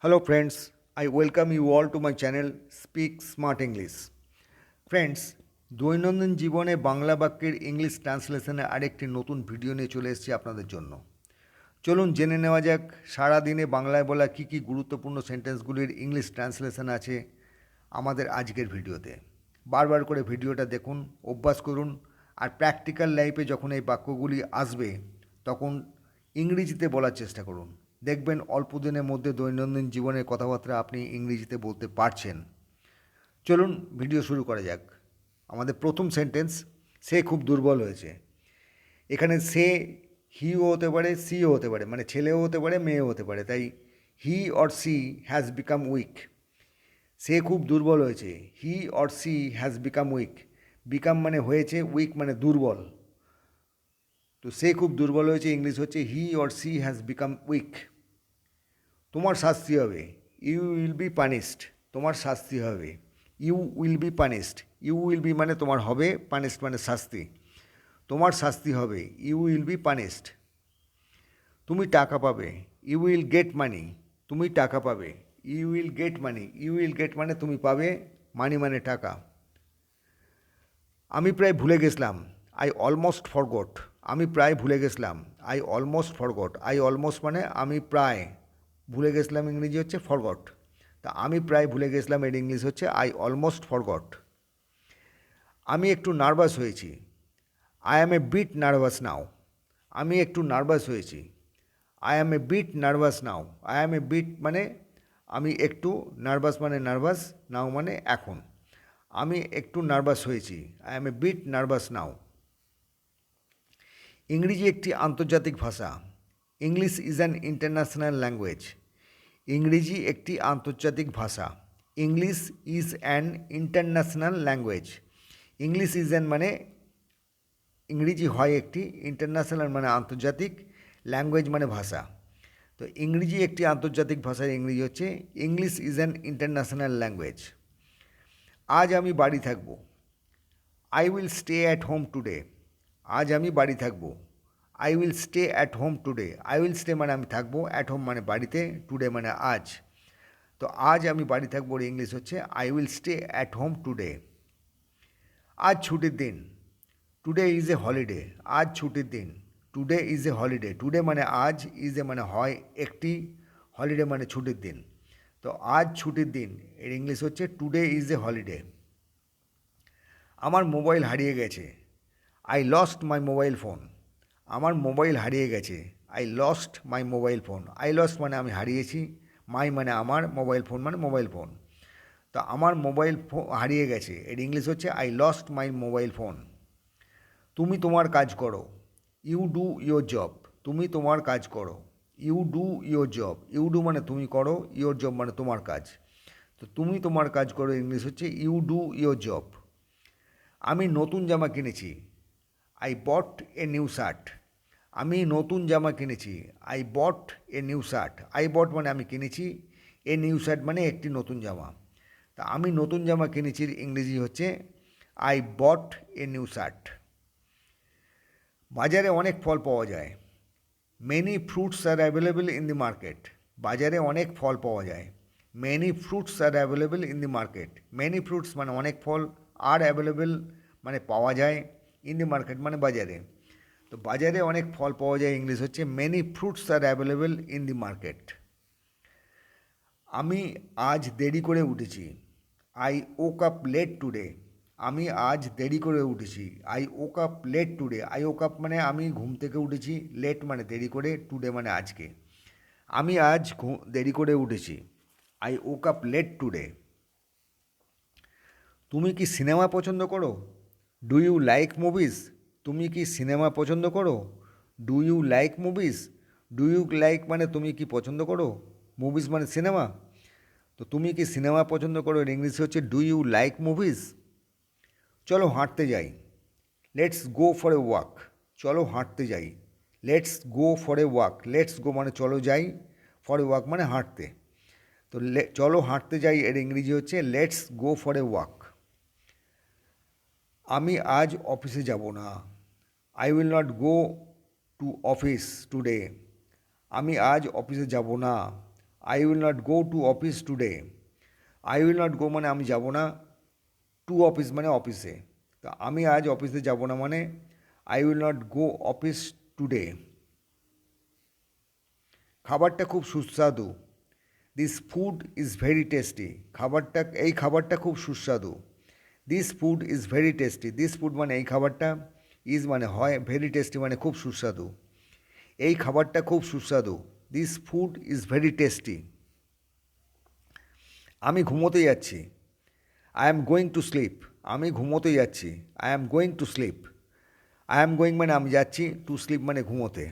Hello friends, I welcome you all to my channel Speak Smart English. Friends, দৈনন্দিন জীবনে বাংলা বাক্যের English ট্রান্সলেশনে আরেকটি নতুন ভিডিও নিয়ে চলে এসেছি আপনাদের জন্য। চলুন জেনে নেওয়া যাক সারাদিনে বাংলায় বলা কী কী গুরুত্বপূর্ণ সেন্টেন্সগুলির ইংলিশ ট্রান্সলেশন আছে আমাদের আজকের ভিডিওতে। বারবার করে ভিডিওটা দেখুন, অভ্যাস করুন, আর প্র্যাকটিক্যাল লাইফে যখন এই বাক্যগুলি আসবে তখন ইংরেজিতে বলার চেষ্টা করুন। দেখবেন অল্প দিনের মধ্যে দৈনন্দিন জীবনের কথাবার্তা আপনি ইংরেজিতে বলতে পারছেন। চলুন ভিডিও শুরু করা যাক। আমাদের প্রথম সেন্টেন্স, সে খুব দুর্বল হয়েছে। এখানে সে হিও হতে পারে, সিও হতে পারে, মানে ছেলেও হতে পারে, মেয়েও হতে পারে। তাই he or she has become weak. সে খুব দুর্বল হয়েছে। He or she has become weak. Become মানে হয়েছে, উইক মানে দুর্বল। তো সে খুব দুর্বল হয়েছে ইংলিশ হচ্ছে he or she has become weak. তোমার শাস্তি হবে, ইউ উইল বি পানিশড। তোমার শাস্তি হবে, you will be punished. You will be মানে তোমার হবে, পানিশড মানে শাস্তি। তোমার শাস্তি হবে, ইউ উইল বি পানিশড। তুমি টাকা পাবে, ইউ উইল গেট মানি। তুমি টাকা পাবে, you will get money. You will get মানে তুমি পাবে, মানি মানে টাকা। আমি প্রায় ভুলে গেছিলাম, আই অলমোস্ট ফরগট। আমি প্রায় ভুলে গেছিলাম, I almost forgot. I almost মানে আমি প্রায়, ভুলে গেছিলাম ইংরেজি হচ্ছে ফরগট। তা আমি প্রায় ভুলে গেছিলাম এর ইংলিশ হচ্ছে আই অলমোস্ট ফরগট। আমি একটু নার্ভাস হয়েছি, I am a bit nervous now. আমি একটু নার্ভাস হয়েছি, I am a bit nervous now. I am a bit মানে আমি একটু, নার্ভাস মানে নার্ভাস, নাও মানে এখন। আমি একটু নার্ভাস হয়েছি, I am a bit nervous now. ইংরেজি একটি আন্তর্জাতিক ভাষা। English is an international language. ইংরেজি একটি আন্তর্জাতিক ভাষা। English is an international language. English is an মানে ইংরেজি হয় একটি, ইন্টারন্যাশনাল মানে আন্তর্জাতিক, ল্যাঙ্গুয়েজ মানে ভাষা। তো ইংরেজি একটি আন্তর্জাতিক ভাষার ইংরেজি হচ্ছে English is an international language. আজ আমি বাড়ি থাকব, I will stay at home today. আজ আমি বাড়ি থাকবো, I will stay at home today. I will stay মানে আমি থাকবো, অ্যাট হোম মানে বাড়িতে, টুডে মানে আজ। তো আজ আমি বাড়ি থাকবো ওর ইংলিশ হচ্ছে I will stay at home today. আজ ছুটির দিন, টুডে ইজ এ হলিডে। আজ ছুটির দিন, today is a holiday. Today মানে আজ, ইজ এ মানে হয় একটি, হলিডে মানে ছুটির দিন। তো আজ ছুটির দিন এর ইংলিশ হচ্ছে টুডে ইজ এ হলিডে। আমার মোবাইল হারিয়ে গেছে, I lost my mobile phone. আমার মোবাইল হারিয়ে গেছে, I lost my mobile phone. I lost মানে আমি হারিয়েছি, মাই মানে আমার, মোবাইল ফোন মানে মোবাইল ফোন। তো আমার মোবাইল হারিয়ে গেছে এর ইংলিশ হচ্ছে I lost my mobile phone. তুমি তোমার কাজ করো, ইউ ডু ইয়োর জব। তুমি তোমার কাজ করো, you do your job. You do মানে তুমি করো, ইয়োর জব মানে তোমার কাজ। তো তুমি তোমার কাজ করো ইংলিশ হচ্ছে ইউ ডু ইয়োর জব। আমি নতুন জামা কিনেছি, I bought a new shirt. আমি নতুন জামা কিনেছি, I bought a new shirt. I bought মানে আমি কিনেছি, এ নিউ শার্ট মানে একটি নতুন জামা। তা আমি নতুন জামা কিনেছির ইংরেজি হচ্ছে I bought a new shirt. বাজারে অনেক ফল পাওয়া যায়, many fruits are available in the market. বাজারে অনেক ফল পাওয়া যায়, many fruits are available in the market. Many fruits মানে অনেক ফল, আর অ্যাভেলেবেল মানে পাওয়া যায়, ইন দি মার্কেট মানে বাজারে। তো বাজারে অনেক ফল পাওয়া যায় ইংলিশ হচ্ছে many fruits are available in the market. আমি আজ দেরি করে উঠেছি, I woke up late today. আমি আজ দেরি করে উঠেছি, I woke up late today. I woke up মানে আমি ঘুম থেকে উঠেছি, লেট মানে দেরি করে, টুডে মানে আজকে। আমি আজ দেরি করে উঠেছি, I woke up late today. তুমি কি সিনেমা পছন্দ করো, ডু ইউ লাইক মুভিজ। তুমি কি সিনেমা পছন্দ করো, do you like movies. Do you like মানে তুমি কি পছন্দ করো, মুভিজ মানে সিনেমা। তো তুমি কি সিনেমা পছন্দ করো এর ইংলিশ হচ্ছে ডু ইউ লাইক মুভিজ। চলো হাঁটতে যাই, let's go for a walk. চলো হাঁটতে যাই, let's go for a walk. Let's go মানে চলো যাই, ফর এ ওয়াক মানে হাঁটতে। তো চলো হাঁটতে যাই এর ইংরেজি হচ্ছে let's go for a walk. আমি আজ অফিসে যাব না, I will not go to office today. আমি আজ অফিসে যাব না, I will not go to office today. I will not go মানে আমি যাব না, টু অফিস মানে অফিসে। তো আমি আজ অফিসে যাব না মানে I will not go office today. খাবারটা খুব সুস্বাদু। This food is very tasty. এই খাবারটা খুব সুস্বাদু। This food is very tasty. This food মানে এই খাবারটা, ইজ মানে হয়, ভেরি টেস্টি মানে খুব সুস্বাদু। এই খাবারটা খুব সুস্বাদু। This food is very tasty. আমি ঘুমোতে যাচ্ছি। I am going to slip. আমি ঘুমোতে যাচ্ছি। I am going to slip. I am going মানে আমি যাচ্ছি, টু স্লিপ মানে ঘুমোতে।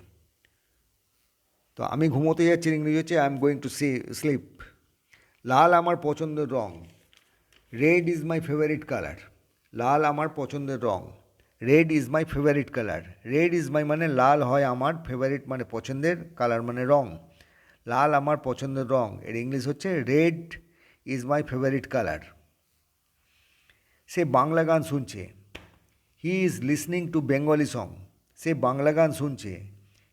তো আমি ঘুমোতে যাচ্ছি ইংরেজি হচ্ছে I am going to sleep. লাল আমার পছন্দের রং। Red is my favourite colour. লাল আমার পছন্দের রং। Red is my favourite colour. Red is my মানে লাল হয় আমার, ফেভারিট মানে পছন্দের, কালার মানে রং। লাল আমার পছন্দের রং, এর ইংলিশ হচ্ছে red is my favourite colour. সে বাংলা গান শুনছে। He is listening to Bengali song. সে বাংলা গান শুনছে।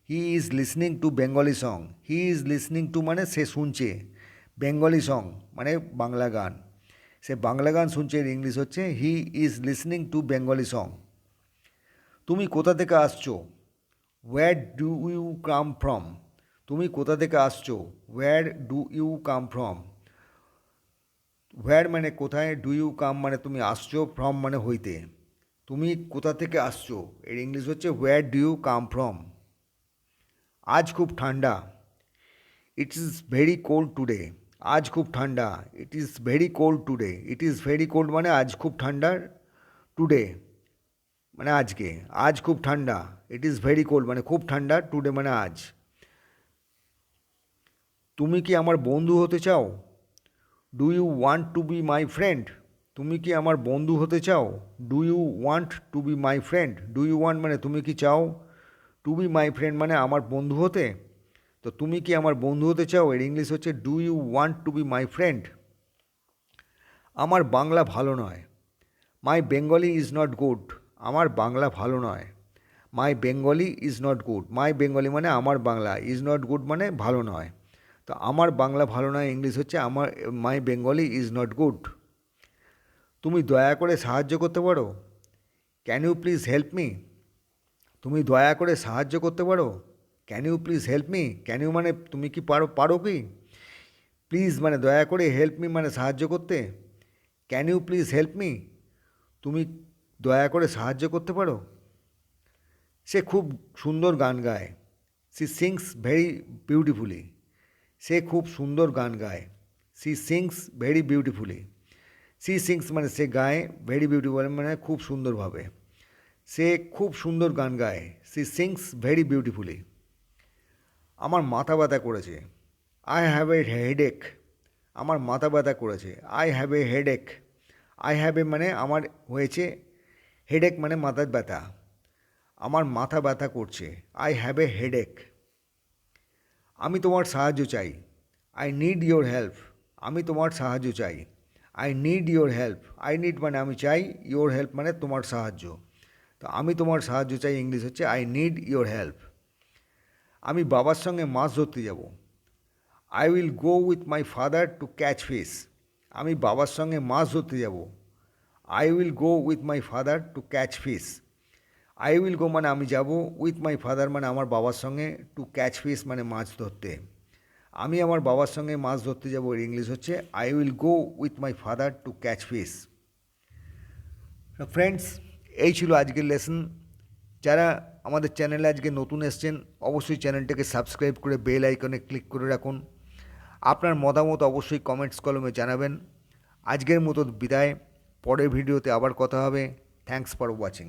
He is listening to Bengali song. He is listening to মানে সে শুনছে, বেঙ্গলি সং মানে বাংলা গান। সে বাংলা গান শুনছে, এর ইংলিশ হচ্ছে he is listening to Bengali song. তুমি কোথা থেকে আসছো? Where do you come from? তুমি কোথা থেকে আসছো? Where do you come from? Where মানে কোথায়, ডু ইউ কাম মানে তুমি আসছো, ফ্রম মানে হইতে। তুমি কোথা থেকে আসছো, এর ইংলিশ হচ্ছে where do you come from. আজ খুব ঠান্ডা। It is very cold today. আজ খুব ঠান্ডা। It is very cold today. It is very cold মানে আজ খুব ঠান্ডা, টুডে মানে আজকে। আজ খুব ঠান্ডা। ইট ইজ ভেরি কোল্ড মানে খুব ঠান্ডা, টুডে মানে আজ। তুমি কি আমার বন্ধু হতে চাও? Do you want to be my friend? তুমি কি আমার বন্ধু হতে চাও? Do you want to be my friend. Do you want মানে তুমি কি চাও, টু বি মাই ফ্রেন্ড মানে আমার বন্ধু হতে। তো তুমি কি আমার বন্ধু হতে চাও, এর ইংলিশ হচ্ছে do you want to be my friend. আমার বাংলা ভালো নয়। My Bengali is not good. আমার বাংলা ভালো নয়। My Bengali is not good. My Bengali মানে আমার বাংলা, ইজ নট গুড মানে ভালো নয়। তো আমার বাংলা ভালো নয় ইংলিশ হচ্ছে my Bengali is not good. তুমি দয়া করে সাহায্য করতে পারো? Can you please help me? তুমি দয়া করে সাহায্য করতে পারো? Can you please help me? Can you মানে তুমি কি পারো কি? প্লিজ মানে দয়া করে, হেল্প মি মানে সাহায্য করতে। Can you please help me? তুমি দয়া করে সাহায্য করতে পারো? সে খুব সুন্দর গান গায়। She sings very beautifully. সে খুব সুন্দর গান গায়। She sings very beautifully. She sings মানে সে গায়, ভেরি বিউটিফুল মানে খুব সুন্দরভাবে। সে খুব সুন্দর গান গায়। She sings very beautifully. আমার মাথা ব্যথা করেছে। I have a headache. আমার মাথা ব্যথা করেছে। I have a headache. I have a মানে আমার হয়েছে, হেডেক মানে মাথার ব্যথা। আমার মাথা ব্যথা করছে। I have a headache. আমি তোমার সাহায্য চাই। I need your help. আমি তোমার সাহায্য চাই। I need your help. I need মানে আমি চাই, ইয়োর হেল্প মানে তোমার সাহায্য। তো আমি তোমার সাহায্য চাই ইংলিশ হচ্ছে আই নিড ইয়োর হেল্প। আমি বাবার সঙ্গে মাছ ধরতে যাব। I will go with my father to catch fish. আমি বাবার সঙ্গে মাছ ধরতে যাব। I will go with my father to catch fish. I will go মানে আমি যাব, উইথ মাই ফাদার মানে আমার বাবার সঙ্গে, টু ক্যাচ ফিশ মানে মাছ ধরতে। আমি আমার বাবার সঙ্গে মাছ ধরতে যাব, এর ইংলিশ হচ্ছে I will go with my father to catch fish. Friends, এই ছিল আজকের লেসন। যারা আমাদের চ্যানেলে আজকে নতুন এসছেন অবশ্যই চ্যানেলটাকে সাবস্ক্রাইব করে বেল আইকনে ক্লিক করে রাখুন। আপনার মতামত অবশ্যই কমেন্টস কলমে জানাবেন। আজকের মতো বিদায়, পরের ভিডিওতে আবার কথা হবে। Thanks for watching.